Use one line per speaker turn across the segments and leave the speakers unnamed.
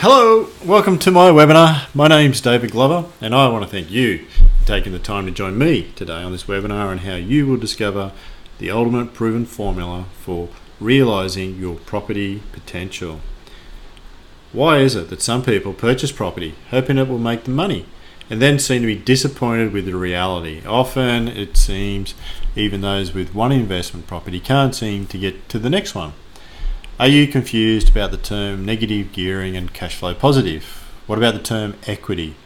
Hello, welcome to my webinar. My name's David Glover and I want to thank you for taking the time to join me today on this webinar on how you will discover the ultimate proven formula for realizing your property potential. Why is it that some people purchase property hoping it will make them money and then seem to be disappointed with the reality? Often it seems even those with one investment property can't seem to get to the next one. Are you confused about the term negative gearing and cash flow positive? What about the term equity?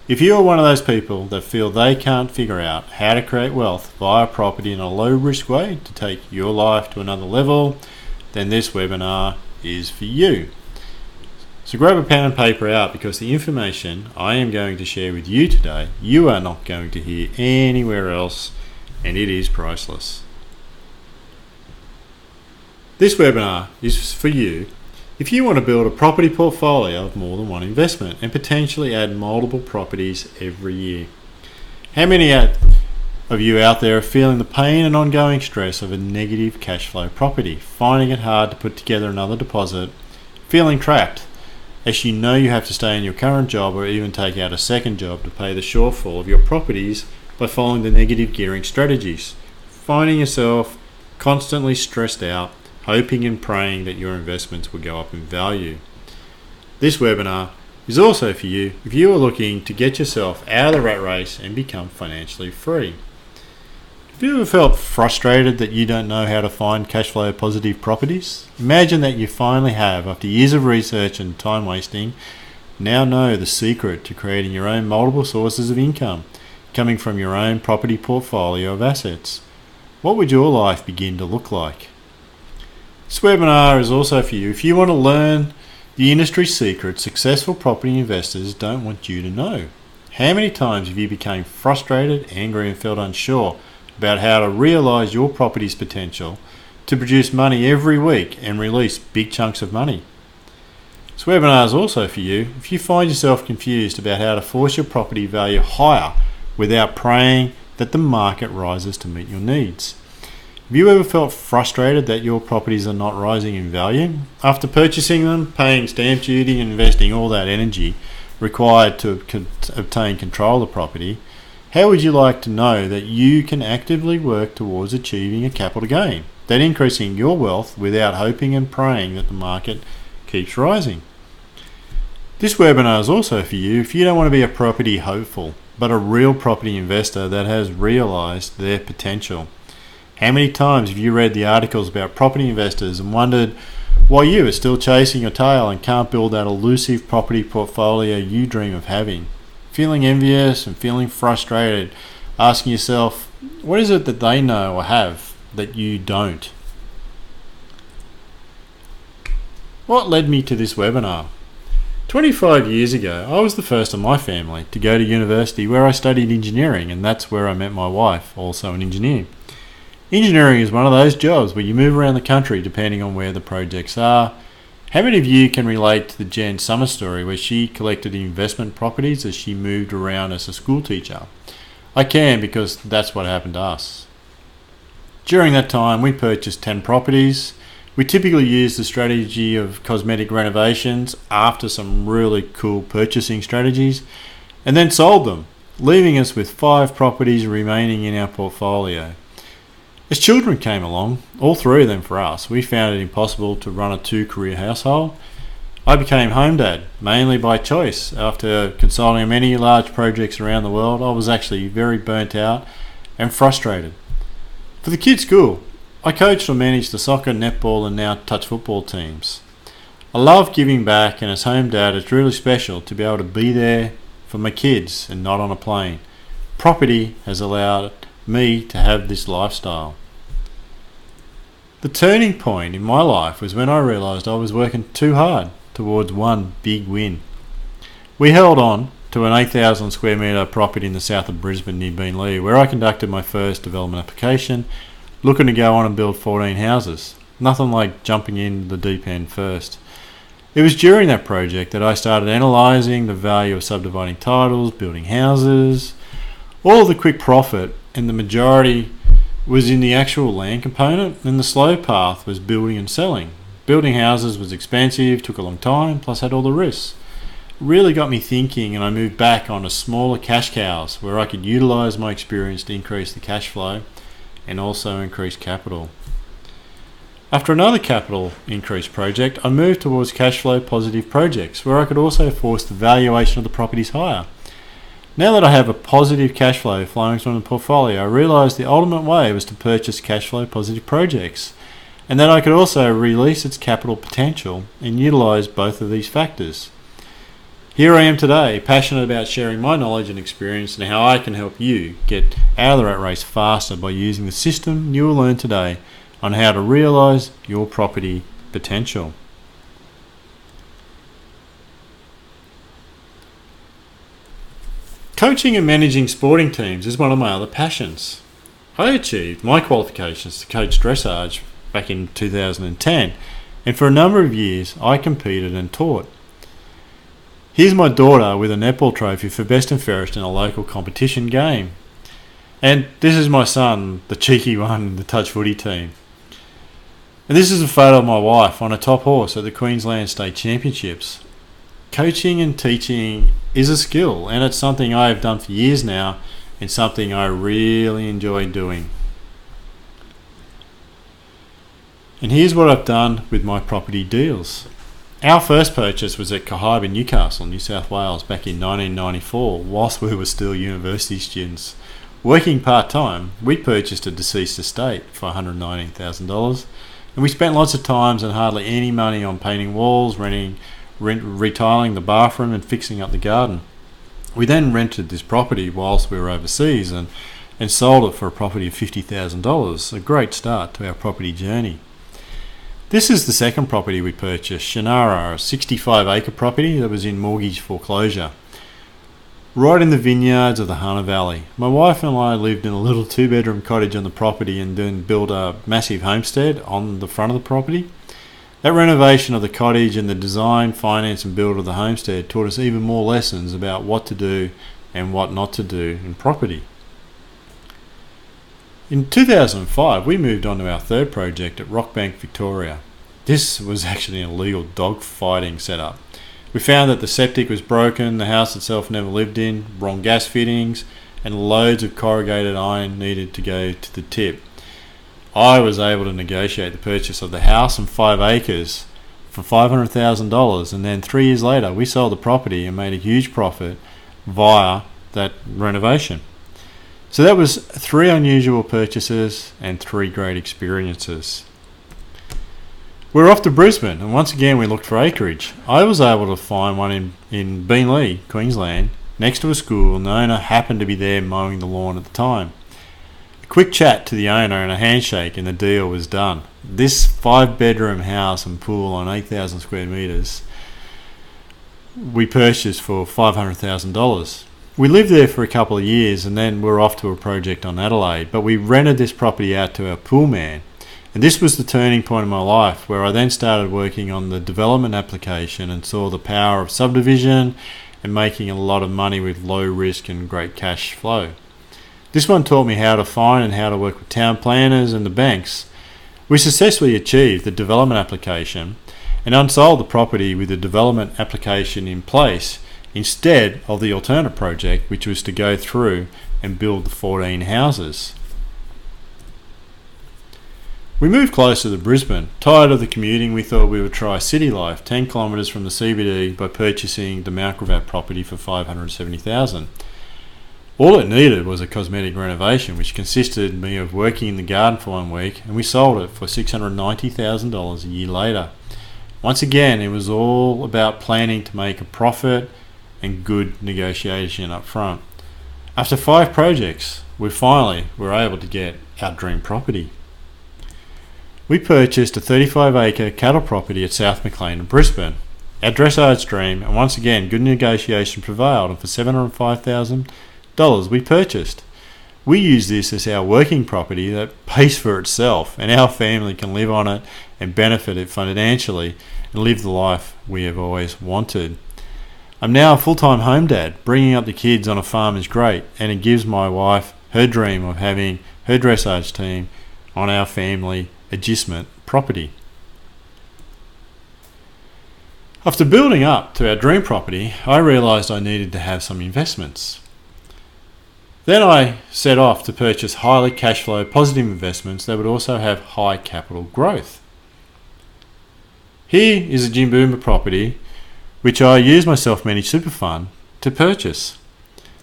If you are one of those people that feel they can't figure out how to create wealth via property in a low risk way to take your life to another level, then this webinar is for you. So grab a pen and paper out, because the information I am going to share with you today, you are not going to hear anywhere else, and it is priceless. This webinar is for you if you want to build a property portfolio of more than one investment and potentially add multiple properties every year. How many of you out there are feeling the pain and ongoing stress of a negative cash flow property, finding it hard to put together another deposit, feeling trapped as you know you have to stay in your current job or even take out a second job to pay the shortfall of your properties by following the negative gearing strategies, finding yourself constantly stressed out, hoping and praying that your investments will go up in value? This webinar is also for you if you are looking to get yourself out of the rat race and become financially free. Have you ever felt frustrated that you don't know how to find cash flow positive properties? Imagine that you finally have, after years of research and time wasting, now know the secret to creating your own multiple sources of income coming from your own property portfolio of assets. What would your life begin to look like? This webinar is also for you if you want to learn the industry secrets successful property investors don't want you to know. How many times have you become frustrated, angry and felt unsure about how to realize your property's potential to produce money every week and release big chunks of money? This webinar is also for you if you find yourself confused about how to force your property value higher without praying that the market rises to meet your needs. Have you ever felt frustrated that your properties are not rising in value? After purchasing them, paying stamp duty and investing all that energy required to obtain control of the property, how would you like to know that you can actively work towards achieving a capital gain, that increasing your wealth without hoping and praying that the market keeps rising? This webinar is also for you if you don't want to be a property hopeful, but a real property investor that has realized their potential. How many times have you read the articles about property investors and wondered why you are still chasing your tail and can't build that elusive property portfolio you dream of having? Feeling envious and feeling frustrated, asking yourself, what is it that they know or have that you don't? What led me to this webinar? 25 years ago, I was the first in my family to go to university, where I studied engineering, and that's where I met my wife, also an engineer. Engineering is one of those jobs where you move around the country depending on where the projects are. How many of you can relate to the Jen Summer story where she collected investment properties as she moved around as a school teacher? I can, because that's what happened to us. During that time, we purchased 10 properties. We typically used the strategy of cosmetic renovations after some really cool purchasing strategies, and then sold them, leaving us with 5 properties remaining in our portfolio. As children came along, all 3 of them for us, we found it impossible to run a 2-career household. I became home dad, mainly by choice. After consulting many large projects around the world, I was actually very burnt out and frustrated. For the kids' school, I coached or managed the soccer, netball and now touch football teams. I love giving back, and as home dad it's really special to be able to be there for my kids and not on a plane. Property has allowed me to have this lifestyle. The turning point in my life was when I realised I was working too hard towards one big win. We held on to an 8,000 square metre property in the south of Brisbane near Beenleigh, where I conducted my first development application, looking to go on and build 14 houses. Nothing like jumping in the deep end first. It was during that project that I started analysing the value of subdividing titles, building houses, all of the quick profit, and the majority was in the actual land component, and the slow path was building and selling. Building houses was expensive, took a long time, plus had all the risks. It really got me thinking, and I moved back onto smaller cash cows where I could utilise my experience to increase the cash flow and also increase capital. After another capital increase project, I moved towards cash flow positive projects where I could also force the valuation of the properties higher. Now that I have a positive cash flow flowing from the portfolio, I realised the ultimate way was to purchase cash flow positive projects, and that I could also release its capital potential and utilise both of these factors. Here I am today, passionate about sharing my knowledge and experience and how I can help you get out of the rat race faster by using the system you will learn today on how to realise your property potential. Coaching and managing sporting teams is one of my other passions. I achieved my qualifications to coach dressage back in 2010, and for a number of years I competed and taught. Here's my daughter with a netball trophy for best and fairest in a local competition game. And this is my son, the cheeky one in the touch footy team. And this is a photo of my wife on a top horse at the Queensland State Championships. Coaching and teaching is a skill, and it's something I have done for years now and something I really enjoy doing. And here's what I've done with my property deals. Our first purchase was at Cahib in Newcastle, New South Wales, back in 1994, whilst we were still university students. Working part-time, we purchased a deceased estate for $119,000, and we spent lots of times and hardly any money on painting walls, retiling the bathroom and fixing up the garden. We then rented this property whilst we were overseas and sold it for a profit of $50,000, a great start to our property journey. This is the second property we purchased, Shannara, a 65-acre property that was in mortgage foreclosure, right in the vineyards of the Hunter Valley. My wife and I lived in a little 2-bedroom cottage on the property and then built a massive homestead on the front of the property. That renovation of the cottage and the design, finance and build of the homestead taught us even more lessons about what to do and what not to do in property. In 2005, we moved on to our third project at Rockbank, Victoria. This was actually an illegal dog fighting setup. We found that the septic was broken, the house itself never lived in, wrong gas fittings, and loads of corrugated iron needed to go to the tip. I was able to negotiate the purchase of the house and 5 acres for $500,000, and then 3 years later we sold the property and made a huge profit via that renovation. So that was 3 unusual purchases and 3 great experiences. We're off to Brisbane, and once again we looked for acreage. I was able to find one in Beenleigh, Queensland, next to a school, and the owner happened to be there mowing the lawn at the time. A quick chat to the owner and a handshake and the deal was done. This 5-bedroom house and pool on 8,000 square metres we purchased for $500,000. We lived there for a couple of years and then we're off to a project on Adelaide, but we rented this property out to our pool man. And this was the turning point in my life, where I then started working on the development application and saw the power of subdivision and making a lot of money with low risk and great cash flow. This one taught me how to find and how to work with town planners and the banks. We successfully achieved the development application and unsold the property with the development application in place instead of the alternate project, which was to go through and build the 14 houses. We moved closer to Brisbane. Tired of the commuting, we thought we would try city life, 10 kilometres from the CBD, by purchasing the Mount Gravatt property for $570,000. All it needed was a cosmetic renovation, which consisted me of working in the garden for 1 week, and we sold it for $690,000 a year later. Once again, it was all about planning to make a profit and good negotiation up front. After 5 projects, we finally were able to get our dream property. We purchased a 35-acre cattle property at South Maclean in Brisbane. Our dressage dream, and once again good negotiation prevailed, and for $705,000 we purchased. We use this as our working property that pays for itself, and our family can live on it and benefit it financially and live the life we have always wanted. I'm now a full-time home dad. Bringing up the kids on a farm is great, and it gives my wife her dream of having her dressage team on our family adjustment property. After building up to our dream property, I realised I needed to have some investments. Then I set off to purchase highly cash flow positive investments that would also have high capital growth. Here is a Jimboomba property which I used my self-managed super fund to purchase.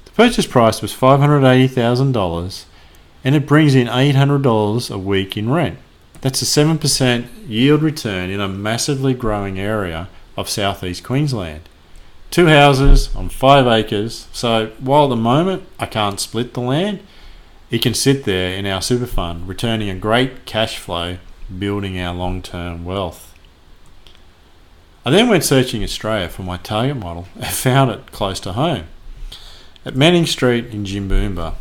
The purchase price was $580,000 and it brings in $800 a week in rent. That's a 7% yield return in a massively growing area of southeast Queensland. 2 houses on 5 acres, so while at the moment I can't split the land, it can sit there in our super fund, returning a great cash flow, building our long-term wealth. I then went searching Australia for my target model and found it close to home. At Manning Street in Jimboomba,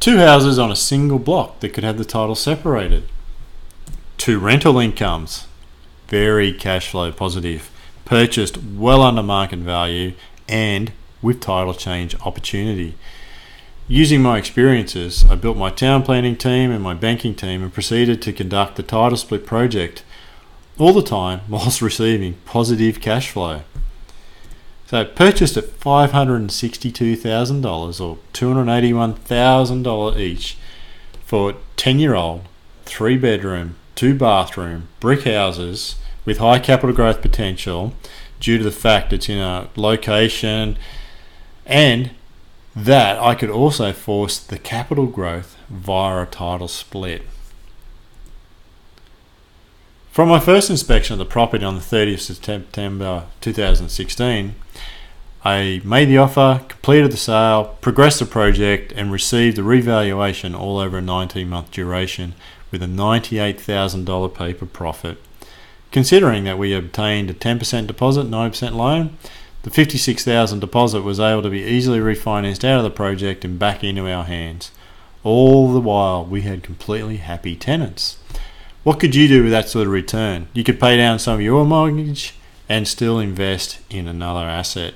2 houses on a single block that could have the title separated. 2 rental incomes, very cash flow positive, purchased well under market value and with title change opportunity. Using my experiences, I built my town planning team and my banking team and proceeded to conduct the title split project, all the time whilst receiving positive cash flow. So purchased at $562,000 or $281,000 each for 10-year-old, 3-bedroom, 2-bathroom, brick houses with high capital growth potential due to the fact it's in a location and that I could also force the capital growth via a title split. From my first inspection of the property on the 30th of September 2016, I made the offer, completed the sale, progressed the project and received a revaluation all over a 19-month duration with a $98,000 paper profit. Considering that we obtained a 10% deposit, 9% loan, the $56,000 deposit was able to be easily refinanced out of the project and back into our hands. All the while we had completely happy tenants. What could you do with that sort of return? You could pay down some of your mortgage and still invest in another asset.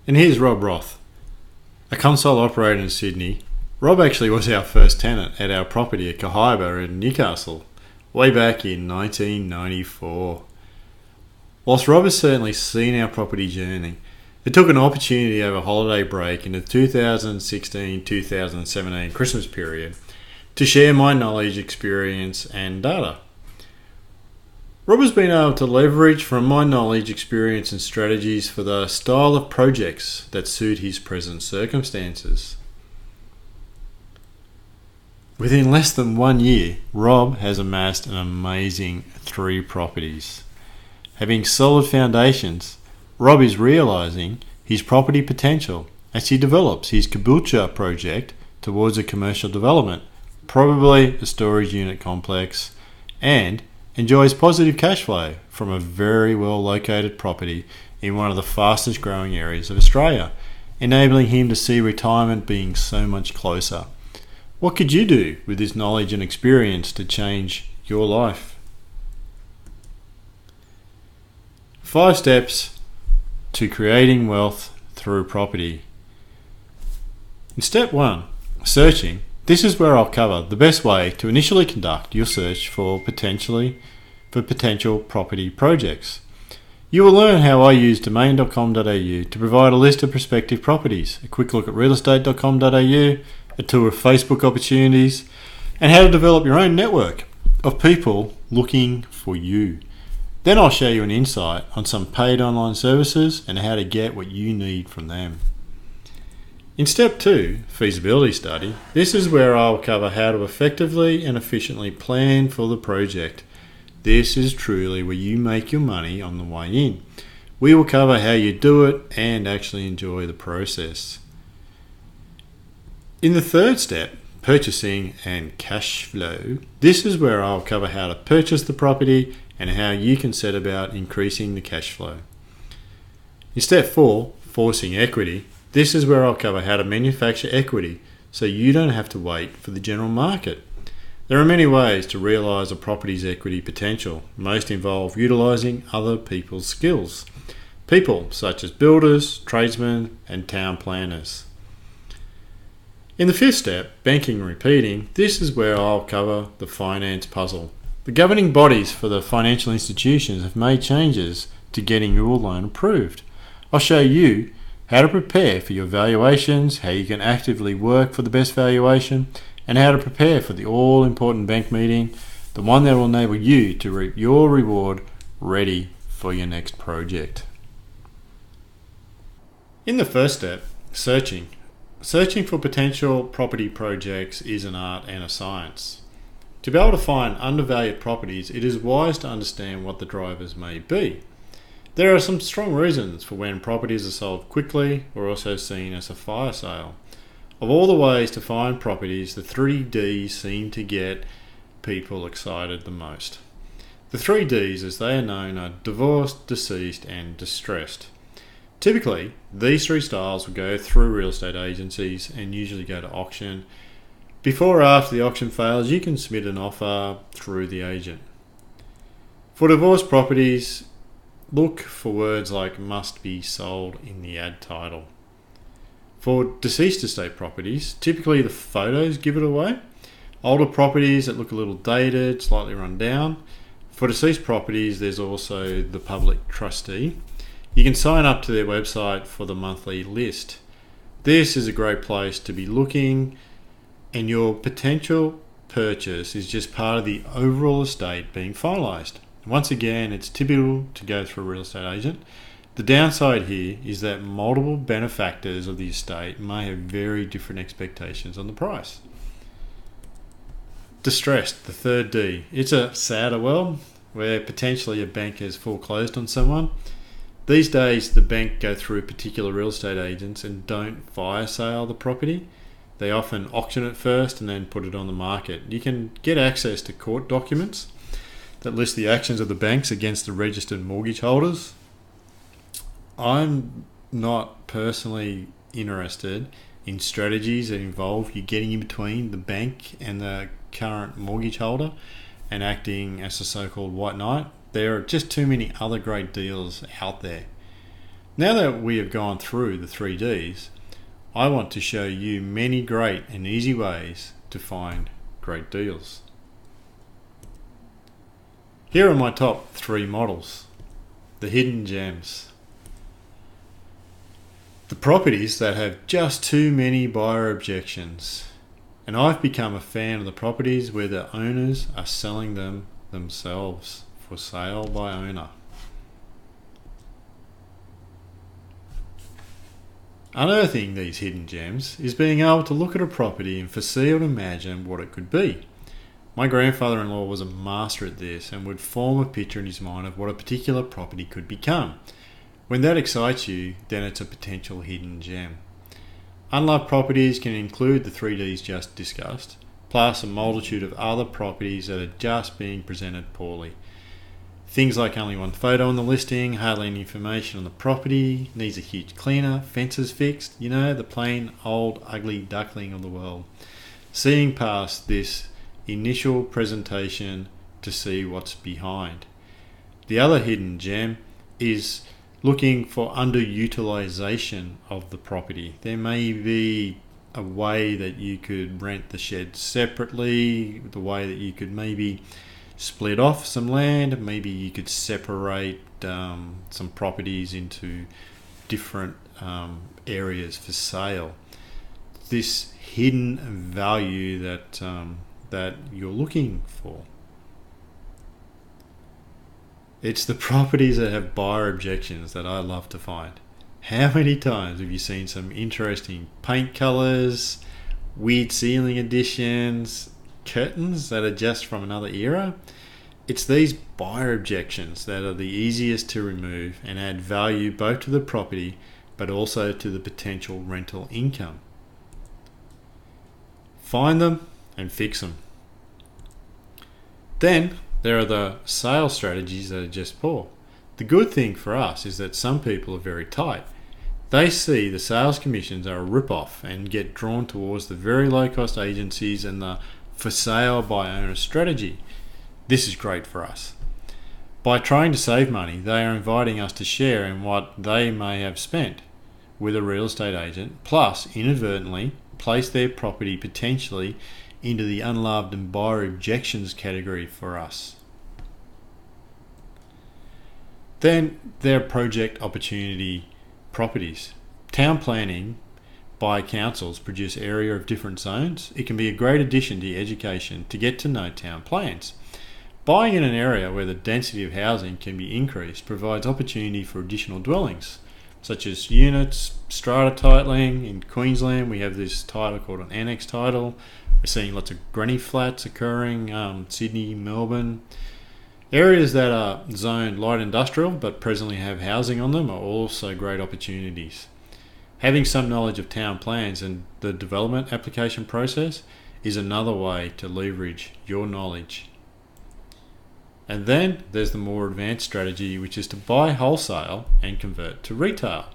And here's Rob Roth, a console operator in Sydney. Rob actually was our first tenant at our property at Cahaiba in Newcastle, way back in 1994. Whilst Rob has certainly seen our property journey, it took an opportunity over holiday break in the 2016-2017 Christmas period to share my knowledge, experience and data. Rob has been able to leverage from my knowledge, experience and strategies for the style of projects that suit his present circumstances. Within less than 1 year, Rob has amassed an amazing 3 properties. Having solid foundations, Rob is realising his property potential as he develops his Caboolture project towards a commercial development, probably a storage unit complex, and enjoys positive cash flow from a very well located property in one of the fastest growing areas of Australia, enabling him to see retirement being so much closer. What could you do with this knowledge and experience to change your life? 5 steps to creating wealth through property. In step 1, searching, this is where I'll cover the best way to initially conduct your search for potential property projects. You will learn how I use domain.com.au to provide a list of prospective properties, a quick look at realestate.com.au, a tour of Facebook opportunities, and how to develop your own network of people looking for you. Then I'll show you an insight on some paid online services and how to get what you need from them. In step 2, feasibility study, this is where I'll cover how to effectively and efficiently plan for the project. This is truly where you make your money on the way in. We will cover how you do it and actually enjoy the process. In the 3rd step, purchasing and cash flow, this is where I'll cover how to purchase the property and how you can set about increasing the cash flow. In step 4, forcing equity, this is where I'll cover how to manufacture equity so you don't have to wait for the general market. There are many ways to realise a property's equity potential. Most involve utilising other people's skills. People such as builders, tradesmen and town planners. In the 5th step, banking and repeating, this is where I'll cover the finance puzzle. The governing bodies for the financial institutions have made changes to getting your loan approved. I'll show you how to prepare for your valuations, how you can actively work for the best valuation, and how to prepare for the all-important bank meeting, the one that will enable you to reap your reward ready for your next project. In the first step, searching. Searching for potential property projects is an art and a science. To be able to find undervalued properties, it is wise to understand what the drivers may be. There are some strong reasons for when properties are sold quickly or also seen as a fire sale. Of all the ways to find properties, the 3Ds seem to get people excited the most. The 3Ds, as they are known, are divorced, deceased, and distressed. Typically, these three styles will go through real estate agencies and usually go to auction. Before or after the auction fails, you can submit an offer through the agent. For divorced properties, look for words like must be sold in the ad title. For deceased estate properties, typically the photos give it away. Older properties that look a little dated, slightly run down. For deceased properties, there's also the public trustee. You can sign up to their website for the monthly list. This is a great place to be looking, and your potential purchase is just part of the overall estate being finalised. Once again, it's typical to go through a real estate agent. The downside here is that multiple benefactors of the estate may have very different expectations on the price. Distressed, the third D. It's a sadder world where potentially a bank has foreclosed on someone. These days, the bank go through particular real estate agents and don't fire sale the property. They often auction it first and then put it on the market. You can get access to court documents that list the actions of the banks against the registered mortgage holders. I'm not personally interested in strategies that involve you getting in between the bank and the current mortgage holder and acting as a so-called white knight. There are just too many other great deals out there. Now that we have gone through the 3Ds, I want to show you many great and easy ways to find great deals. Here are my top 3 models. The hidden gems. The properties that have just too many buyer objections. And I've become a fan of the properties where the owners are selling them themselves for sale by owner. Unearthing these hidden gems is being able to look at a property and foresee or imagine what it could be. My grandfather-in-law was a master at this and would form a picture in his mind of what a particular property could become. When that excites you, then it's a potential hidden gem. Unloved properties can include the 3Ds just discussed, plus a multitude of other properties that are just being presented poorly. Things like only one photo on the listing, hardly any information on the property, needs a huge cleaner, fences fixed, the plain old ugly duckling of the world. Seeing past this initial presentation to see what's behind. The other hidden gem is looking for underutilization of the property. There may be a way that you could rent the shed separately, the way that you could maybe split off some land, maybe you could separate some properties into different areas for sale. This hidden value that you're looking for. It's the properties that have buyer objections that I love to find. How many times have you seen some interesting paint colours, weird ceiling additions, curtains that are just from another era? It's these buyer objections that are the easiest to remove and add value both to the property but also to the potential rental income. Find them and fix them. Then there are the sales strategies that are just poor. The good thing for us is that some people are very tight. They see the sales commissions are a rip-off and get drawn towards the very low-cost agencies and the for sale by owner strategy. This is great for us. By trying to save money, they are inviting us to share in what they may have spent with a real estate agent, plus inadvertently place their property potentially into the unloved and buyer objections category for us. Then there are project opportunity properties. Town planning by councils produce area of different zones. It can be a great addition to your education to get to know town plans. Buying in an area where the density of housing can be increased provides opportunity for additional dwellings, such as units, strata titling. In Queensland, we have this title called an annex title. We're seeing lots of granny flats occurring, Sydney, Melbourne. Areas that are zoned light industrial but presently have housing on them are also great opportunities. Having some knowledge of town plans and the development application process is another way to leverage your knowledge. And then there's the more advanced strategy, which is to buy wholesale and convert to retail.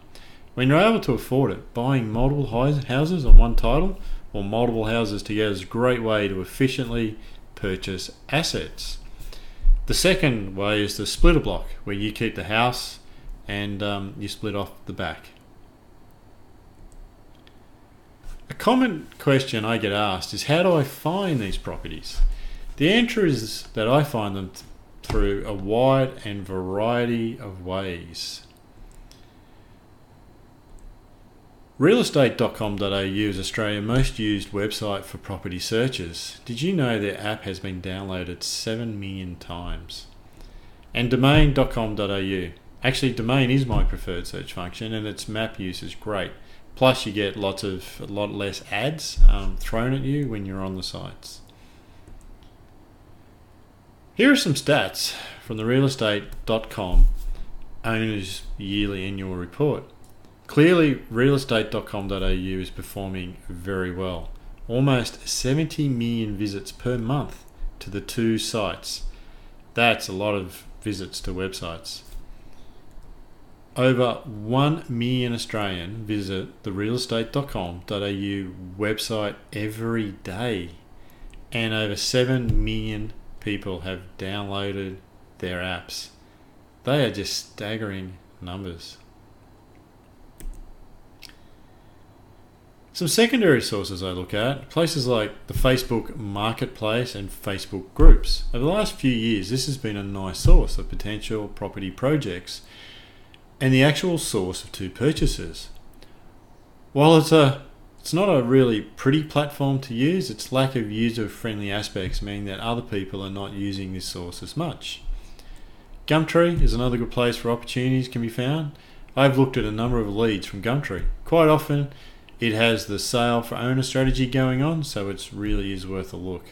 When you're able to afford it, buying multiple houses on one title or multiple houses together is a great way to efficiently purchase assets. The second way is the splitter block, where you keep the house and you split off the back. A common question I get asked is, how do I find these properties? The answer is that I find them through a wide and variety of ways. Realestate.com.au is Australia's most used website for property searches. Did you know their app has been downloaded 7 million times? And Domain.com.au. Actually, Domain is my preferred search function, and its map use is great. Plus, you get a lot less ads thrown at you when you're on the sites. Here are some stats from the Realestate.com Owners Yearly Annual Report. Clearly, Realestate.com.au is performing very well. Almost 70 million visits per month to the two sites. That's a lot of visits to websites. Over 1 million Australians visit the realestate.com.au website every day, and over 7 million people have downloaded their apps. They are just staggering numbers. Some secondary sources I look at, places like the Facebook Marketplace and Facebook groups. Over the last few years, this has been a nice source of potential property projects and the actual source of two purchases. While it's not a really pretty platform to use, its lack of user-friendly aspects mean that other people are not using this source as much. Gumtree is another good place where opportunities can be found. I've looked at a number of leads from Gumtree. Quite often, it has the sale for owner strategy going on, so it really is worth a look.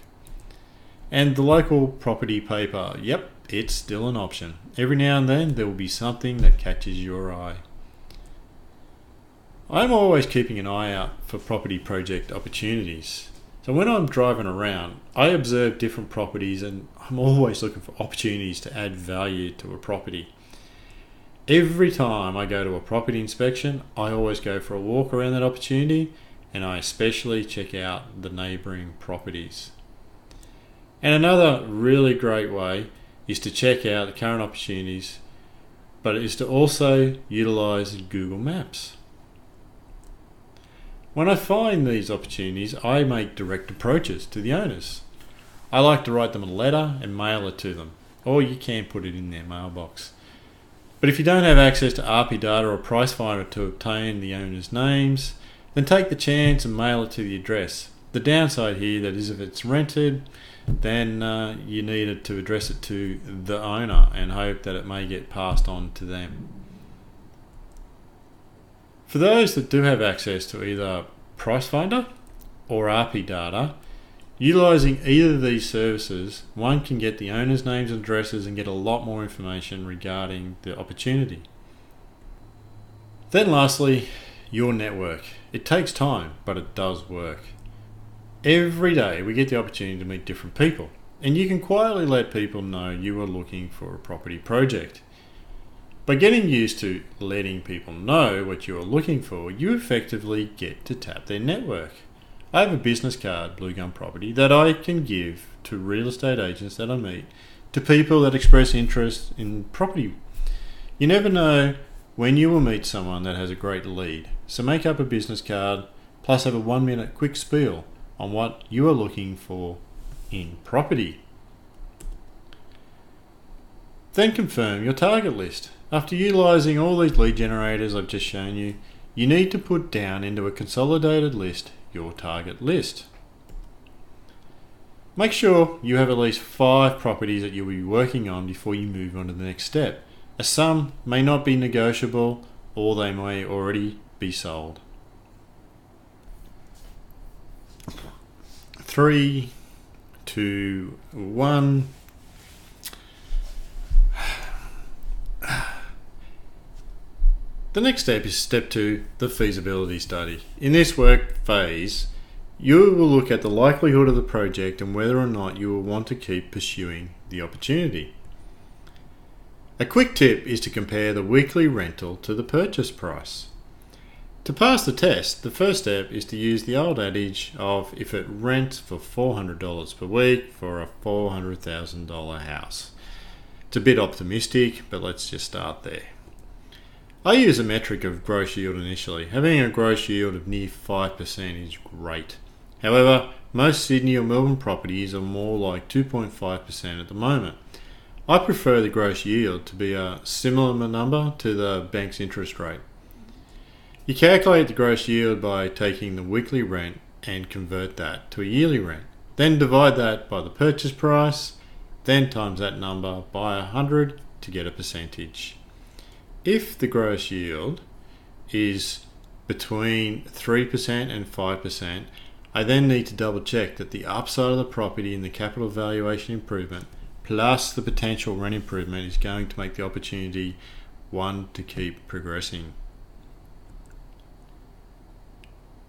And the local property paper, yep, it's still an option. Every now and then there will be something that catches your eye. I'm always keeping an eye out for property project opportunities. So when I'm driving around, I observe different properties and I'm always looking for opportunities to add value to a property. Every time I go to a property inspection, I always go for a walk around that opportunity, and I especially check out the neighbouring properties. And another really great way is to check out the current opportunities, but it is to also utilise Google Maps. When I find these opportunities, I make direct approaches to the owners. I like to write them a letter and mail it to them, or you can put it in their mailbox. But if you don't have access to RP data or Price Finder to obtain the owner's names, then take the chance and mail it to the address. The downside here that is if it's rented, then you need to address it to the owner and hope that it may get passed on to them. For those that do have access to either Price Finder or RP data, utilising either of these services, one can get the owner's names and addresses and get a lot more information regarding the opportunity. Then lastly, your network. It takes time, but it does work. Every day we get the opportunity to meet different people, and you can quietly let people know you are looking for a property project. By getting used to letting people know what you are looking for, you effectively get to tap their network. I have a business card, Blue Gum Property, that I can give to real estate agents that I meet, to people that express interest in property. You never know when you will meet someone that has a great lead, so make up a business card, plus have a 1-minute quick spiel on what you are looking for in property. Then confirm your target list. After utilising all these lead generators I've just shown you, you need to put down into a consolidated list your target list. Make sure you have at least 5 properties that you'll be working on before you move on to the next step, as some may not be negotiable or they may already be sold. 3, 2, 1. The next step is step 2, the feasibility study. In this work phase, you will look at the likelihood of the project and whether or not you will want to keep pursuing the opportunity. A quick tip is to compare the weekly rental to the purchase price. To pass the test, the first step is to use the old adage of if it rents for $400 per week for a $400,000 house. It's a bit optimistic, but let's just start there. I use a metric of gross yield initially. Having a gross yield of near 5% is great. However, most Sydney or Melbourne properties are more like 2.5% at the moment. I prefer the gross yield to be a similar number to the bank's interest rate. You calculate the gross yield by taking the weekly rent and convert that to a yearly rent. Then divide that by the purchase price, then times that number by 100 to get a percentage. If the gross yield is between 3% and 5%, I then need to double check that the upside of the property and the capital valuation improvement plus the potential rent improvement is going to make the opportunity one to keep progressing.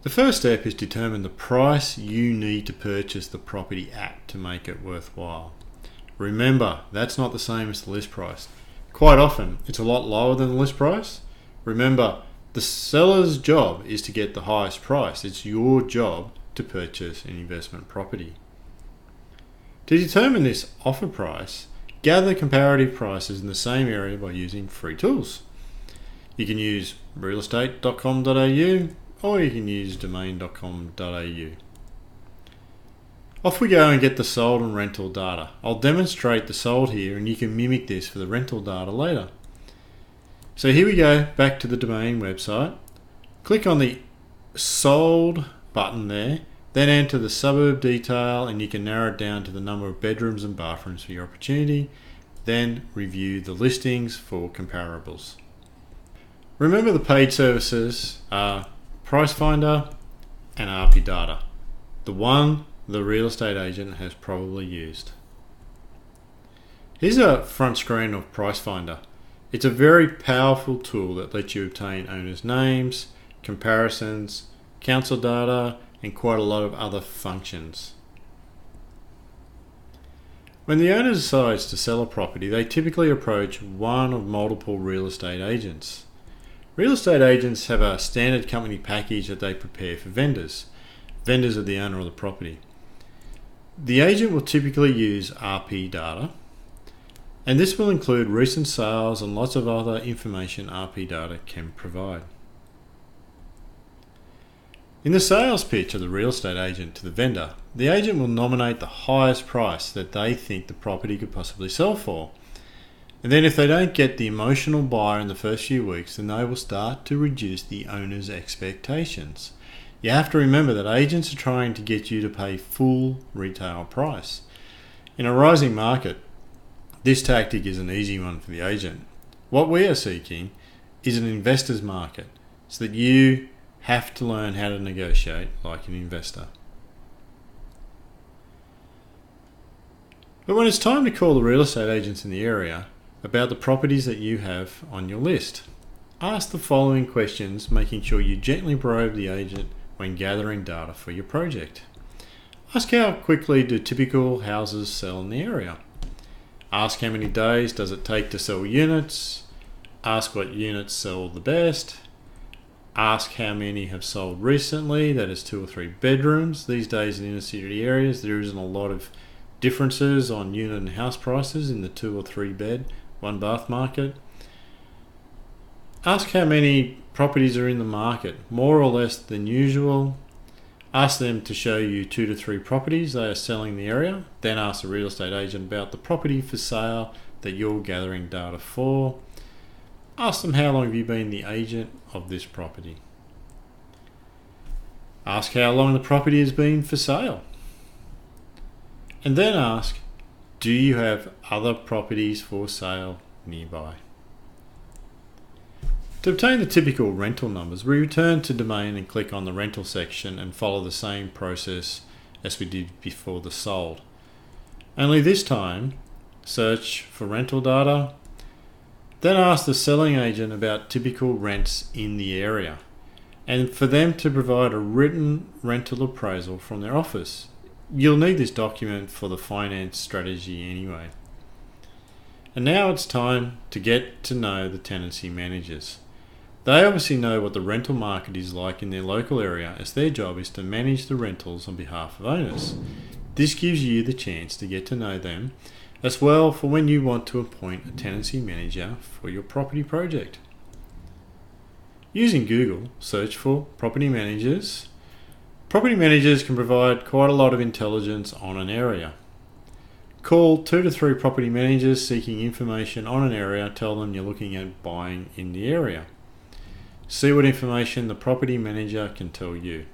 The first step is determine the price you need to purchase the property at to make it worthwhile. Remember, that's not the same as the list price. Quite often, it's a lot lower than the list price. Remember, the seller's job is to get the highest price. It's your job to purchase an investment property. To determine this offer price, gather comparative prices in the same area by using free tools. You can use realestate.com.au or you can use domain.com.au. Off we go and get the sold and rental data. I'll demonstrate the sold here and you can mimic this for the rental data later. So here we go, back to the domain website. Click on the sold button there, then enter the suburb detail and you can narrow it down to the number of bedrooms and bathrooms for your opportunity. Then review the listings for comparables. Remember the paid services are Price Finder and RP Data. The one the real estate agent has probably used. Here's a front screen of Price Finder. It's a very powerful tool that lets you obtain owners' names, comparisons, council data, and quite a lot of other functions. When the owner decides to sell a property, they typically approach one of multiple real estate agents. Real estate agents have a standard company package that they prepare for vendors. Vendors are the owner of the property. The agent will typically use RP data, and this will include recent sales and lots of other information RP data can provide. In the sales pitch of the real estate agent to the vendor, the agent will nominate the highest price that they think the property could possibly sell for. And then if they don't get the emotional buyer in the first few weeks, then they will start to reduce the owner's expectations. You have to remember that agents are trying to get you to pay full retail price. In a rising market, this tactic is an easy one for the agent. What we are seeking is an investor's market, so that you have to learn how to negotiate like an investor. But when it's time to call the real estate agents in the area about the properties that you have on your list, ask the following questions, making sure you gently probe the agent when gathering data for your project. Ask how quickly do typical houses sell in the area. Ask how many days does it take to sell units. Ask what units sell the best. Ask how many have sold recently, that is 2 or 3 bedrooms. These days in inner city areas there isn't a lot of differences on unit and house prices in the 2 or 3 bed, 1 bath market. Ask how many properties are in the market, more or less than usual. Ask them to show you 2 to 3 properties they are selling in the area. Then ask the real estate agent about the property for sale that you're gathering data for. Ask them how long have you been the agent of this property. Ask how long the property has been for sale. And then ask, do you have other properties for sale nearby? To obtain the typical rental numbers, we return to Domain and click on the rental section and follow the same process as we did before the sold. Only this time, search for rental data, then ask the selling agent about typical rents in the area, and for them to provide a written rental appraisal from their office. You'll need this document for the finance strategy anyway. And now it's time to get to know the tenancy managers. They obviously know what the rental market is like in their local area, as their job is to manage the rentals on behalf of owners. This gives you the chance to get to know them as well for when you want to appoint a tenancy manager for your property project. Using Google, search for property managers. Property managers can provide quite a lot of intelligence on an area. Call 2 to 3 property managers seeking information on an area. Tell them you're looking at buying in the area. See what information the property manager can tell you.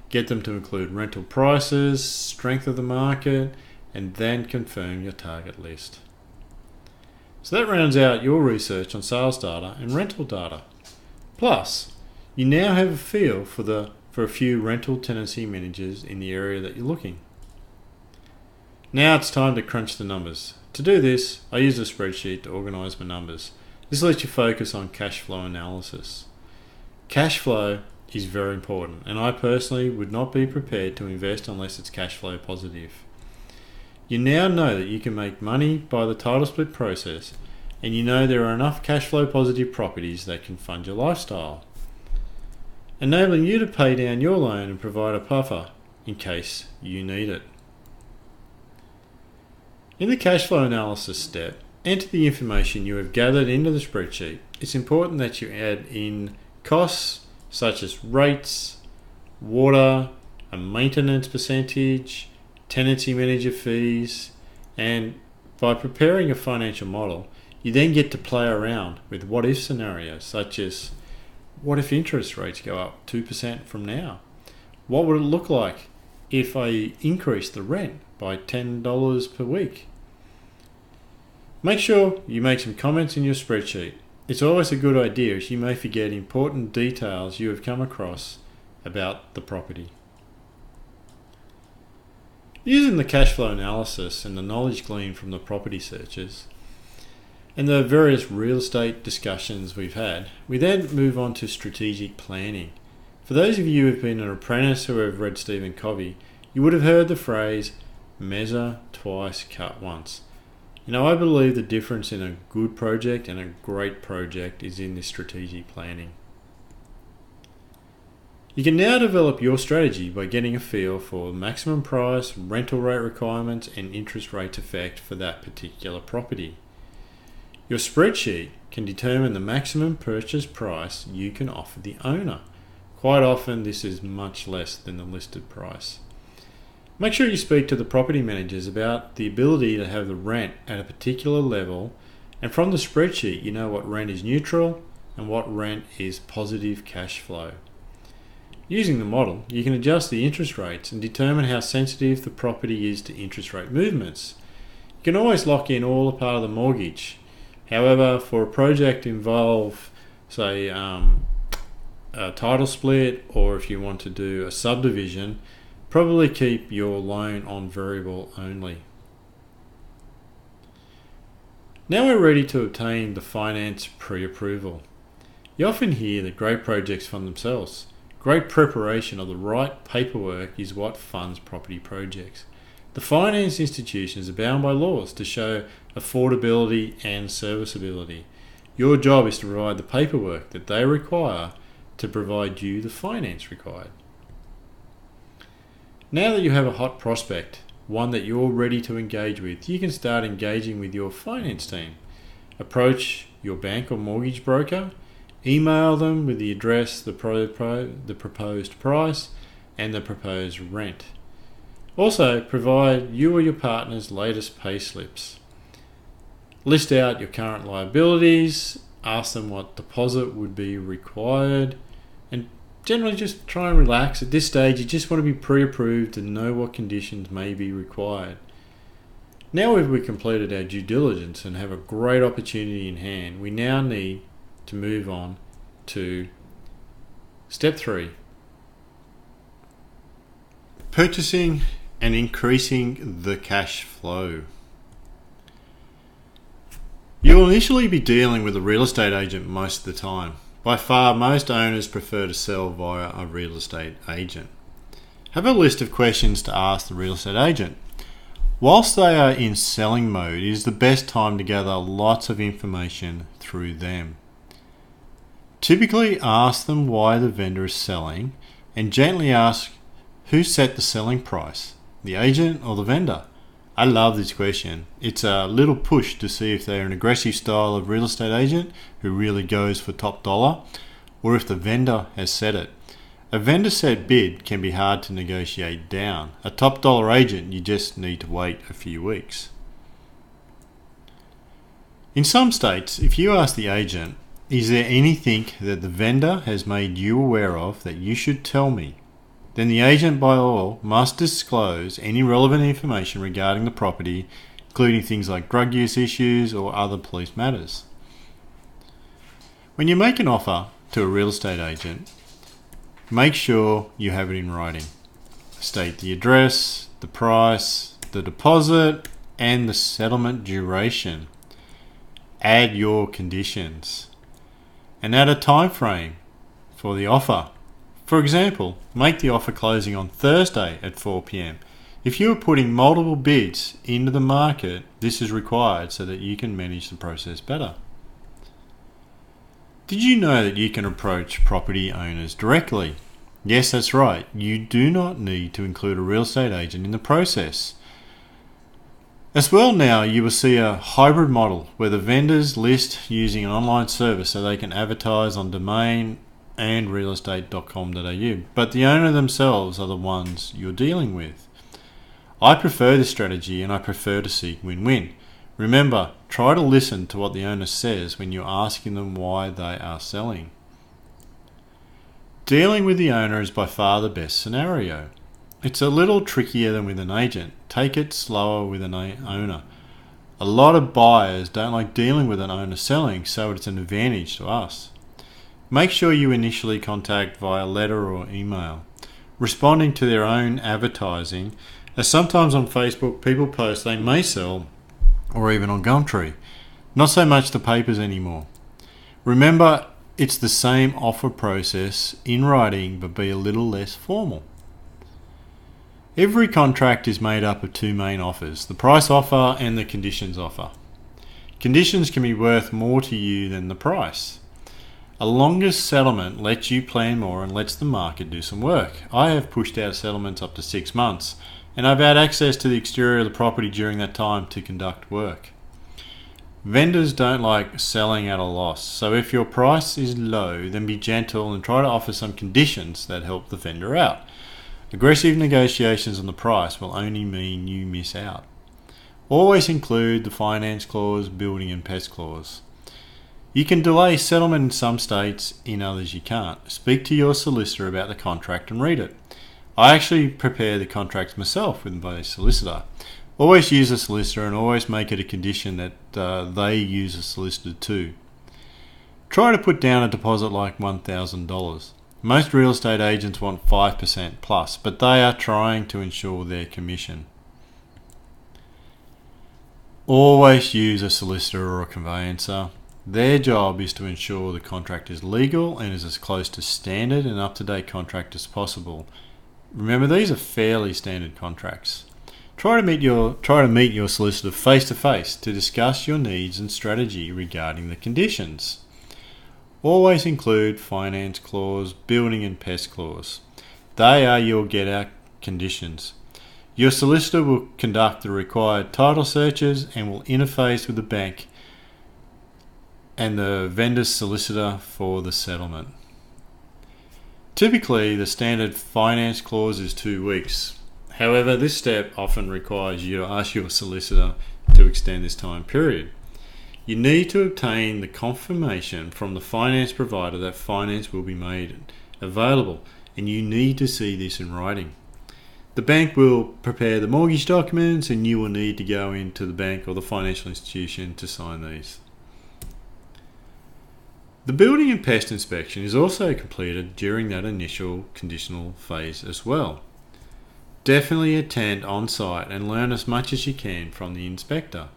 Get them to include rental prices, strength of the market, and then confirm your target list. So that rounds out your research on sales data and rental data. Plus, you now have a feel for a few rental tenancy managers in the area that you're looking. Now it's time to crunch the numbers. To do this, I use a spreadsheet to organise my numbers. This lets you focus on cash flow analysis. Cash flow is very important, and I personally would not be prepared to invest unless it's cash flow positive. You now know that you can make money by the title split process, and you know there are enough cash flow positive properties that can fund your lifestyle, enabling you to pay down your loan and provide a buffer in case you need it. In the cash flow analysis step, enter the information you have gathered into the spreadsheet. It's important that you add in costs such as rates, water, a maintenance percentage, tenancy manager fees, and by preparing a financial model, you then get to play around with what if scenarios such as, what if interest rates go up 2% from now? What would it look like if I increase the rent by $10 per week? Make sure you make some comments in your spreadsheet. It's always a good idea, as you may forget important details you have come across about the property. Using the cash flow analysis and the knowledge gleaned from the property searches and the various real estate discussions we've had, we then move on to strategic planning. For those of you who have been an apprentice or have read Stephen Covey, you would have heard the phrase, measure twice, cut once. I believe the difference in a good project and a great project is in this strategic planning. You can now develop your strategy by getting a feel for maximum price, rental rate requirements, and interest rate effect for that particular property. Your spreadsheet can determine the maximum purchase price you can offer the owner. Quite often this is much less than the listed price. Make sure you speak to the property managers about the ability to have the rent at a particular level, and from the spreadsheet you know what rent is neutral and what rent is positive cash flow. Using the model, you can adjust the interest rates and determine how sensitive the property is to interest rate movements. You can always lock in all a part of the mortgage. However, for a project involve, say, a title split, or if you want to do a subdivision, probably keep your loan on variable only. Now we're ready to obtain the finance pre-approval. You often hear that great projects fund themselves. Great preparation of the right paperwork is what funds property projects. The finance institutions are bound by laws to show affordability and serviceability. Your job is to provide the paperwork that they require to provide you the finance required. Now that you have a hot prospect, one that you're ready to engage with, you can start engaging with your finance team. Approach your bank or mortgage broker, email them with the address, the proposed price, and the proposed rent. Also, provide you or your partner's latest pay slips. List out your current liabilities, ask them what deposit would be required, and generally just try and relax. At this stage, you just want to be pre-approved and know what conditions may be required. Now we've completed our due diligence and have a great opportunity in hand, we now need to move on to step 3. Purchasing and increasing the cash flow. You will initially be dealing with a real estate agent most of the time. By far, most owners prefer to sell via a real estate agent. Have a list of questions to ask the real estate agent. Whilst they are in selling mode, it is the best time to gather lots of information through them. Typically ask them why the vendor is selling and gently ask who set the selling price, the agent or the vendor. I love this question. It's a little push to see if they're an aggressive style of real estate agent who really goes for top dollar, or if the vendor has set it. A vendor set bid can be hard to negotiate down. A top dollar agent, you just need to wait a few weeks. In some states, if you ask the agent, is there anything that the vendor has made you aware of that you should tell me? Then the agent by law must disclose any relevant information regarding the property, including things like drug use issues or other police matters. When you make an offer to a real estate agent, make sure you have it in writing. State the address, the price, the deposit, and the settlement duration. Add your conditions. And add a time frame for the offer. For example, make the offer closing on Thursday at 4 p.m. If you are putting multiple bids into the market, this is required so that you can manage the process better. Did you know that you can approach property owners directly? Yes, that's right. You do not need to include a real estate agent in the process. As well, now you will see a hybrid model where the vendors list using an online service so they can advertise on domain and realestate.com.au, but the owner themselves are the ones you're dealing with. I prefer this strategy and I prefer to seek win-win. Remember, try to listen to what the owner says when you're asking them why they are selling. Dealing with the owner is by far the best scenario. It's a little trickier than with an agent. Take it slower with an owner. A lot of buyers don't like dealing with an owner selling, so it's an advantage to us. Make sure you initially contact via letter or email, responding to their own advertising, as sometimes on Facebook people post they may sell, or even on Gumtree. Not so much the papers anymore. Remember, it's the same offer process in writing, but be a little less formal. Every contract is made up of 2 main offers, the price offer and the conditions offer. Conditions can be worth more to you than the price. A longer settlement lets you plan more and lets the market do some work. I have pushed out settlements up to 6 months, and I've had access to the exterior of the property during that time to conduct work. Vendors don't like selling at a loss, so if your price is low, then be gentle and try to offer some conditions that help the vendor out. Aggressive negotiations on the price will only mean you miss out. Always include the finance clause, building and pest clause. You can delay settlement in some states, in others you can't. Speak to your solicitor about the contract and read it. I actually prepare the contracts myself with my solicitor. Always use a solicitor and always make it a condition that they use a solicitor too. Try to put down a deposit like $1,000. Most real estate agents want 5% plus, but they are trying to ensure their commission. Always use a solicitor or a conveyancer. Their job is to ensure the contract is legal and is as close to standard and up-to-date contract as possible. Remember, these are fairly standard contracts. Try to meet your solicitor face-to-face to discuss your needs and strategy regarding the conditions. Always include finance clause, building and pest clause. They are your get-out conditions. Your solicitor will conduct the required title searches and will interface with the bank and the vendor's solicitor for the settlement. Typically, the standard finance clause is 2 weeks. However, this step often requires you to ask your solicitor to extend this time period. you need to obtain the confirmation from the finance provider that finance will be made available, and you need to see this in writing. The bank will prepare the mortgage documents, and you will need to go into the bank or the financial institution to sign these. The building and pest inspection is also completed during that initial conditional phase as well. Definitely attend on site and learn as much as you can from the inspector.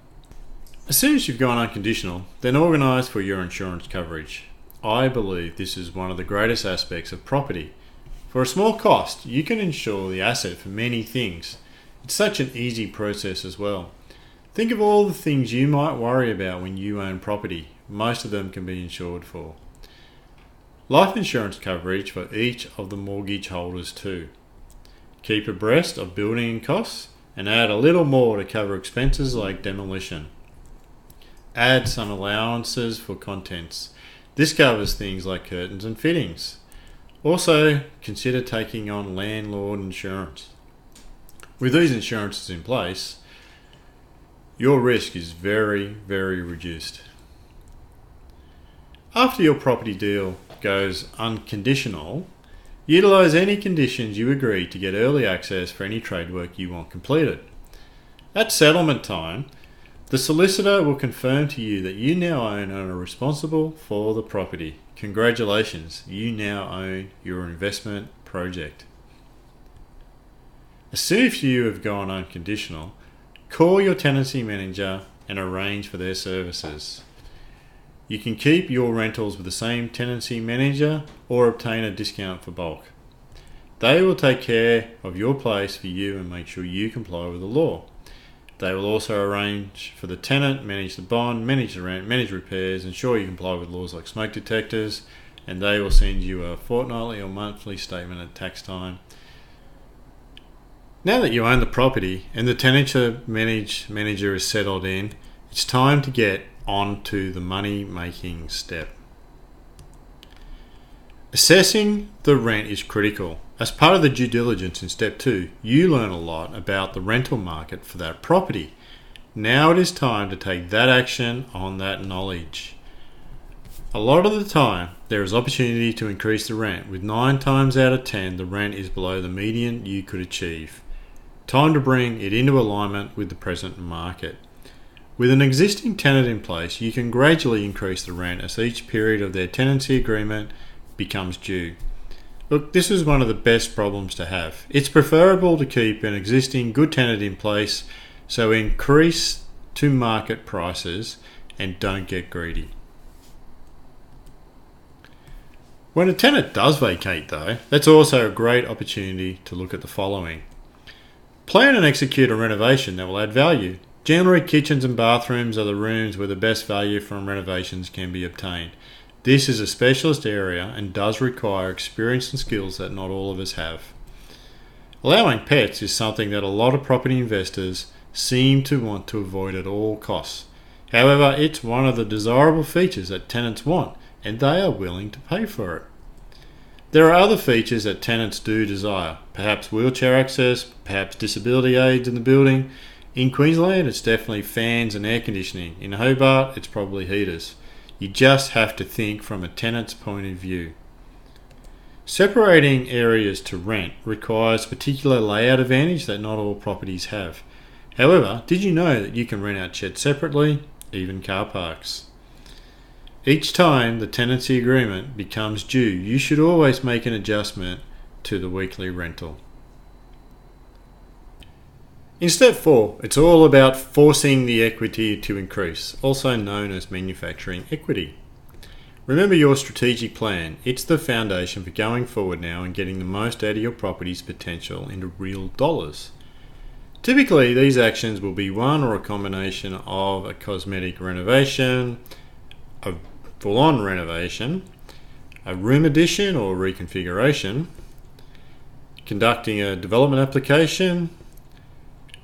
As soon as you've gone unconditional, then organise for your insurance coverage. I believe this is one of the greatest aspects of property. For a small cost, you can insure the asset for many things. It's such an easy process as well. Think of all the things you might worry about when you own property. Most of them can be insured for. Life insurance coverage for each of the mortgage holders too. Keep abreast of building costs and add a little more to cover expenses like demolition. Add some allowances for contents. This covers things like curtains and fittings. Also, consider taking on landlord insurance. With these insurances in place, your risk is very, very reduced. After your property deal goes unconditional, utilise any conditions you agree to get early access for any trade work you want completed. At settlement time, the solicitor will confirm to you that you now own and are responsible for the property. Congratulations, you now own your investment project. As soon as you have gone unconditional, call your tenancy manager and arrange for their services. You can keep your rentals with the same tenancy manager or obtain a discount for bulk. They will take care of your place for you and make sure you comply with the law. They will also arrange for the tenant, manage the bond, manage the rent, manage repairs, ensure you comply with laws like smoke detectors, and they will send you a fortnightly or monthly statement at tax time. Now that you own the property and the tenancy manager is settled in, it's time to get on to the money-making step. Assessing the rent is critical. As part of the due diligence in step 2, you learn a lot about the rental market for that property. Now it is time to take that action on that knowledge. A lot of the time, there is opportunity to increase the rent. With 9 times out of 10, the rent is below the median you could achieve. Time to bring it into alignment with the present market. With an existing tenant in place, you can gradually increase the rent as each period of their tenancy agreement becomes due. Look, this is one of the best problems to have. It's preferable to keep an existing good tenant in place, so increase to market prices and don't get greedy. When a tenant does vacate though, that's also a great opportunity to look at the following. Plan and execute a renovation that will add value. Generally, kitchens and bathrooms are the rooms where the best value from renovations can be obtained. This is a specialist area and does require experience and skills that not all of us have. Allowing pets is something that a lot of property investors seem to want to avoid at all costs. However, it's one of the desirable features that tenants want, and they are willing to pay for it. There are other features that tenants do desire, perhaps wheelchair access, perhaps disability aids in the building. In Queensland, it's definitely fans and air conditioning. In Hobart, it's probably heaters. You just have to think from a tenant's point of view. Separating areas to rent requires particular layout advantage that not all properties have. However, did you know that you can rent out sheds separately, even car parks? Each time the tenancy agreement becomes due, you should always make an adjustment to the weekly rental. In step 4, it's all about forcing the equity to increase, also known as manufacturing equity. Remember your strategic plan. It's the foundation for going forward now and getting the most out of your property's potential into real dollars. Typically, these actions will be one or a combination of a cosmetic renovation, a full-on renovation, a room addition or reconfiguration, conducting a development application,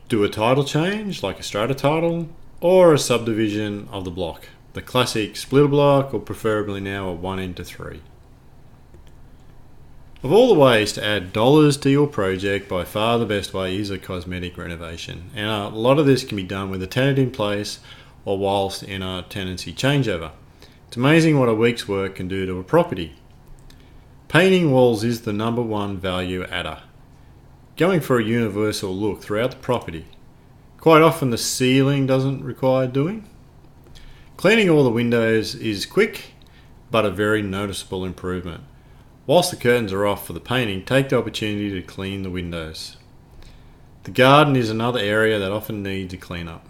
do a title change like a strata title, or a subdivision of the block, the classic split block, or preferably now a 1 into 3. Of all the ways to add dollars to your project, by far the best way is a cosmetic renovation, and a lot of this can be done with a tenant in place or whilst in a tenancy changeover. It's amazing what a week's work can do to a property. Painting walls is the number one value adder. Going for a universal look throughout the property. Quite often the ceiling doesn't require doing. Cleaning all the windows is quick, but a very noticeable improvement. Whilst the curtains are off for the painting, take the opportunity to clean the windows. The garden is another area that often needs a clean up.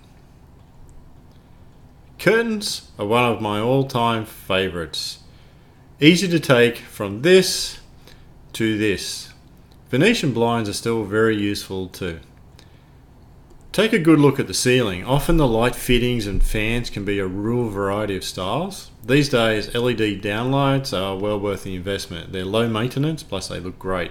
Curtains are one of my all-time favourites. Easy to take from this to this. Venetian blinds are still very useful too. Take a good look at the ceiling. Often the light fittings and fans can be a real variety of styles. These days LED downlights are well worth the investment. They're low maintenance, plus they look great.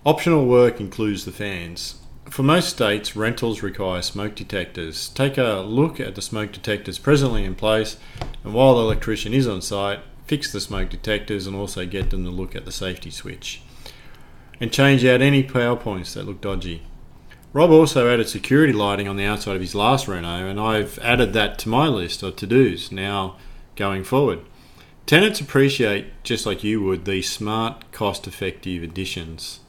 Optional work includes the fans. For most states, rentals require smoke detectors. Take a look at the smoke detectors presently in place, and while the electrician is on site, fix the smoke detectors and also get them to look at the safety switch. And change out any power points that look dodgy. Rob also added security lighting on the outside of his last reno, and I've added that to my list of to-dos now going forward. Tenants appreciate, just like you would, these smart, cost-effective additions.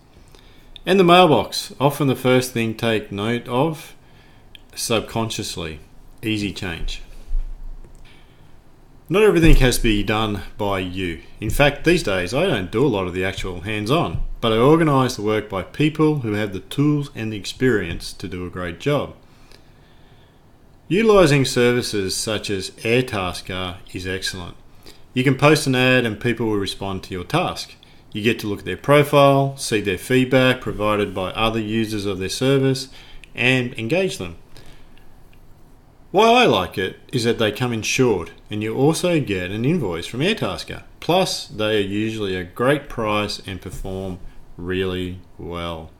And the mailbox, often the first thing take note of subconsciously. Easy change. Not everything has to be done by you. In fact, these days I don't do a lot of the actual hands-on, but I organise the work by people who have the tools and the experience to do a great job. Utilising services such as Airtasker is excellent. You can post an ad and people will respond to your task. You get to look at their profile, see their feedback provided by other users of their service, and engage them. Why I like it is that they come insured, and you also get an invoice from Airtasker. Plus, they are usually a great price and perform really well.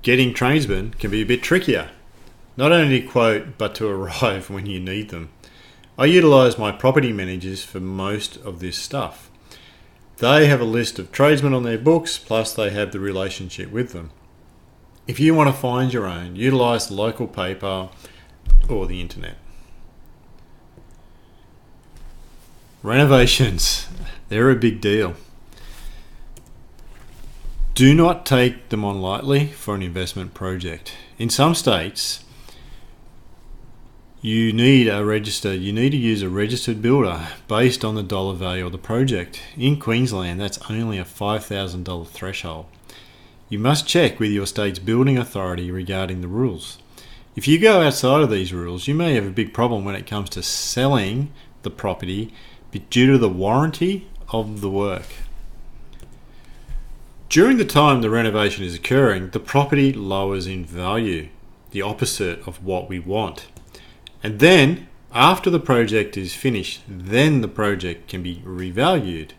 Getting tradesmen can be a bit trickier. Not only to quote, but to arrive when you need them. I utilise my property managers for most of this stuff. They have a list of tradesmen on their books, plus they have the relationship with them. If you want to find your own, utilise the local paper or the internet. Renovations, they're a big deal. Do not take them on lightly for an investment project. In some states, you need to use a registered builder based on the dollar value of the project. In Queensland, that's only a $5,000 threshold. You must check with your state's building authority regarding the rules. If you go outside of these rules, you may have a big problem when it comes to selling the property due to the warranty of the work. During the time the renovation is occurring, the property lowers in value, the opposite of what we want. And then, after the project is finished, then the project can be revalued.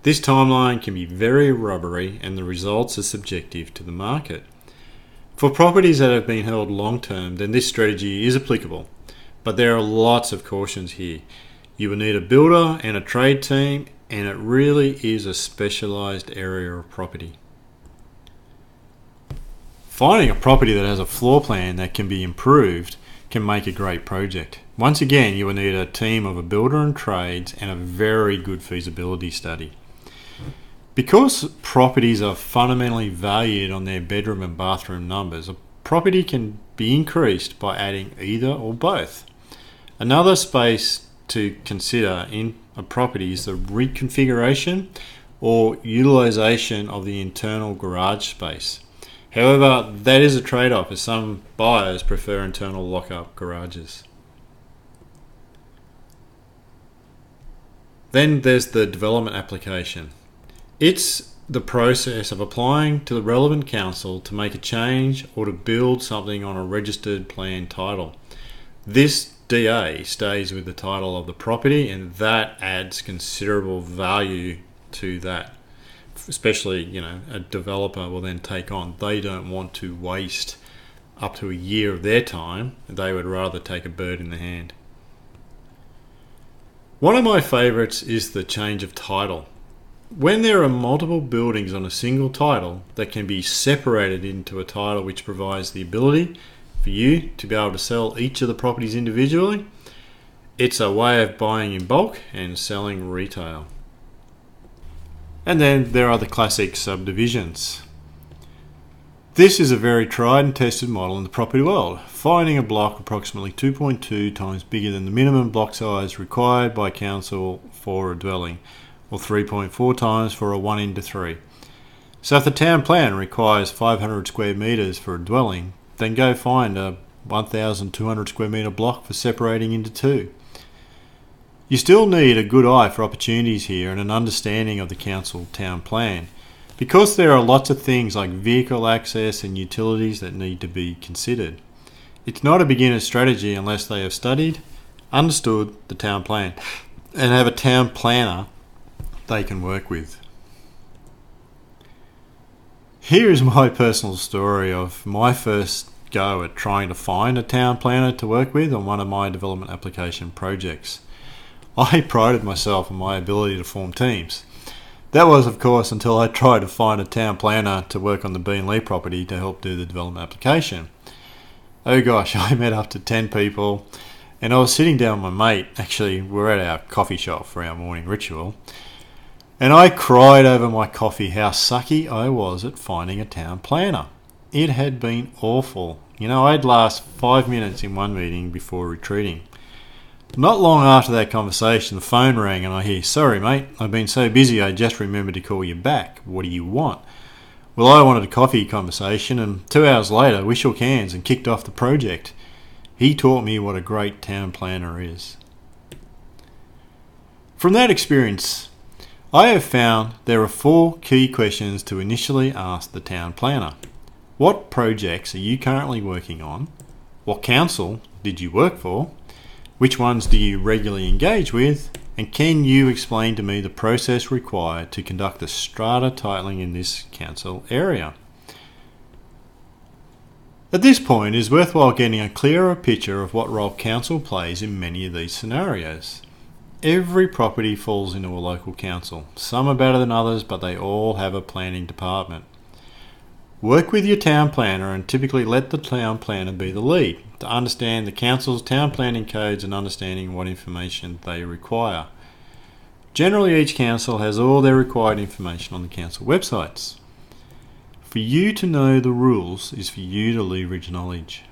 This timeline can be very rubbery and the results are subjective to the market. For properties that have been held long term, then this strategy is applicable, but there are lots of cautions here. You will need a builder and a trade team, and it really is a specialised area of property. Finding a property that has a floor plan that can be improved can make a great project. Once again, you will need a team of a builder and trades and a very good feasibility study. Because properties are fundamentally valued on their bedroom and bathroom numbers, a property can be increased by adding either or both. Another space to consider in a property is the reconfiguration or utilisation of the internal garage space. However, that is a trade-off as some buyers prefer internal lock-up garages. Then there's the development application. It's the process of applying to the relevant council to make a change or to build something on a registered plan title. This DA stays with the title of the property, and that adds considerable value to that. Especially, a developer will then take on. They don't want to waste up to a year of their time. They would rather take a bird in the hand. One of my favourites is the change of title. When there are multiple buildings on a single title that can be separated into a title which provides the ability for you to be able to sell each of the properties individually. It's a way of buying in bulk and selling retail. And then there are the classic subdivisions. This is a very tried and tested model in the property world, finding a block approximately 2.2 times bigger than the minimum block size required by council for a dwelling, or 3.4 times for a 1:3. So if the town plan requires 500 square metres for a dwelling, then go find a 1,200 square metre block for separating into two. You still need a good eye for opportunities here and an understanding of the council town plan, because there are lots of things like vehicle access and utilities that need to be considered. It's not a beginner's strategy unless they have studied, understood the town plan, and have a town planner they can work with. Here is my personal story of my first go at trying to find a town planner to work with on one of my development application projects. I prided myself on my ability to form teams. That was, of course, until I tried to find a town planner to work on the Beenleigh property to help do the development application. Oh gosh, I met up to 10 people, and I was sitting down with my mate. Actually, we're at our coffee shop for our morning ritual, and I cried over my coffee how sucky I was at finding a town planner. It had been awful. I'd last 5 minutes in one meeting before retreating. Not long after that conversation, the phone rang and I hear, "Sorry mate, I've been so busy I just remembered to call you back. What do you want?" Well, I wanted a coffee conversation, and 2 hours later we shook hands and kicked off the project. He taught me what a great town planner is. From that experience, I have found there are 4 key questions to initially ask the town planner. What projects are you currently working on? What council did you work for? Which ones do you regularly engage with? And can you explain to me the process required to conduct the strata titling in this council area? At this point, it is worthwhile getting a clearer picture of what role council plays in many of these scenarios. Every property falls into a local council. Some are better than others, but they all have a planning department. Work with your town planner and typically let the town planner be the lead to understand the council's town planning codes and understanding what information they require. Generally, each council has all their required information on the council websites. For you to know the rules is for you to leverage knowledge.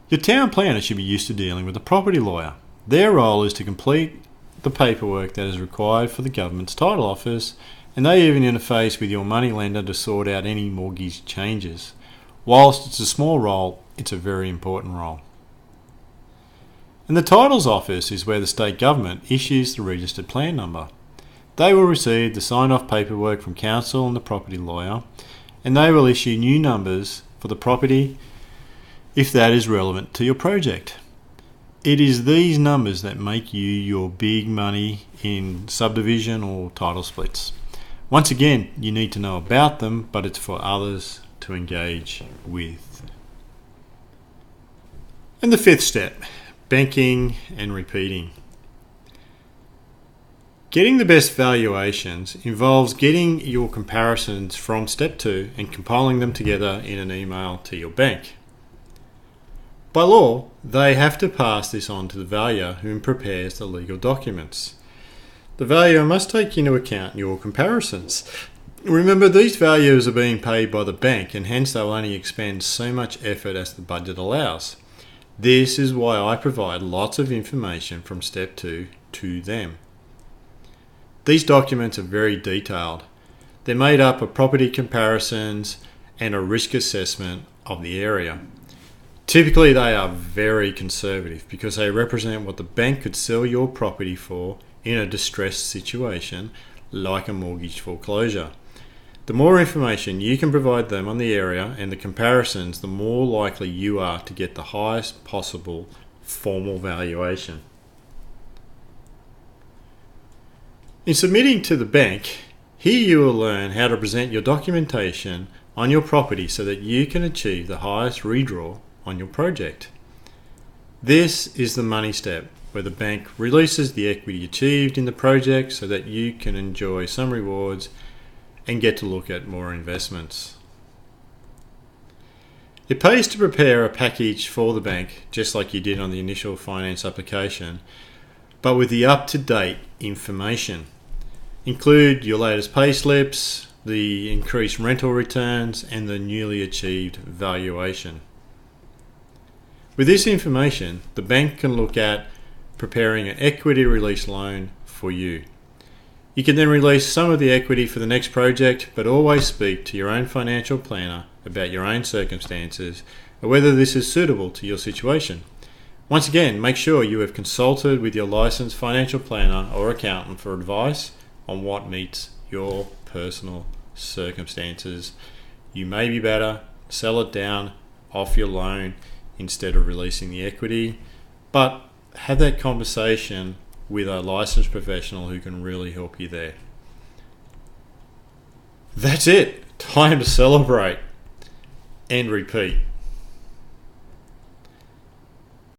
Your town planner should be used to dealing with a property lawyer. Their role is to complete the paperwork that is required for the government's title office, and they even interface with your money lender to sort out any mortgage changes. Whilst it's a small role, it's a very important role. And the titles office is where the state government issues the registered plan number. They will receive the signed-off paperwork from council and the property lawyer, and they will issue new numbers for the property if that is relevant to your project. It is these numbers that make you your big money in subdivision or title splits. Once again, you need to know about them, but it's for others to engage with. And the 5th step, banking and repeating. Getting the best valuations involves getting your comparisons from step 2 and compiling them together in an email to your bank. By law, they have to pass this on to the valuer who prepares the legal documents. The valuer must take into account your comparisons. Remember, these valuers are being paid by the bank, and hence they'll only expend so much effort as the budget allows. This is why I provide lots of information from step 2 to them. These documents are very detailed. They're made up of property comparisons and a risk assessment of the area. Typically, they are very conservative because they represent what the bank could sell your property for in a distressed situation like a mortgage foreclosure. The more information you can provide them on the area and the comparisons, the more likely you are to get the highest possible formal valuation. In submitting to the bank, here you will learn how to present your documentation on your property so that you can achieve the highest redraw on your project. This is the money step, where the bank releases the equity achieved in the project so that you can enjoy some rewards and get to look at more investments. It pays to prepare a package for the bank, just like you did on the initial finance application, but with the up-to-date information. Include your latest pay slips, the increased rental returns, and the newly achieved valuation. With this information, the bank can look at preparing an equity release loan for you. You can then release some of the equity for the next project, but always speak to your own financial planner about your own circumstances and whether this is suitable to your situation. Once again, make sure you have consulted with your licensed financial planner or accountant for advice on what meets your personal circumstances. You may be better, sell it down off your loan instead of releasing the equity, but have that conversation with a licensed professional who can really help you there. That's it. Time to celebrate and repeat.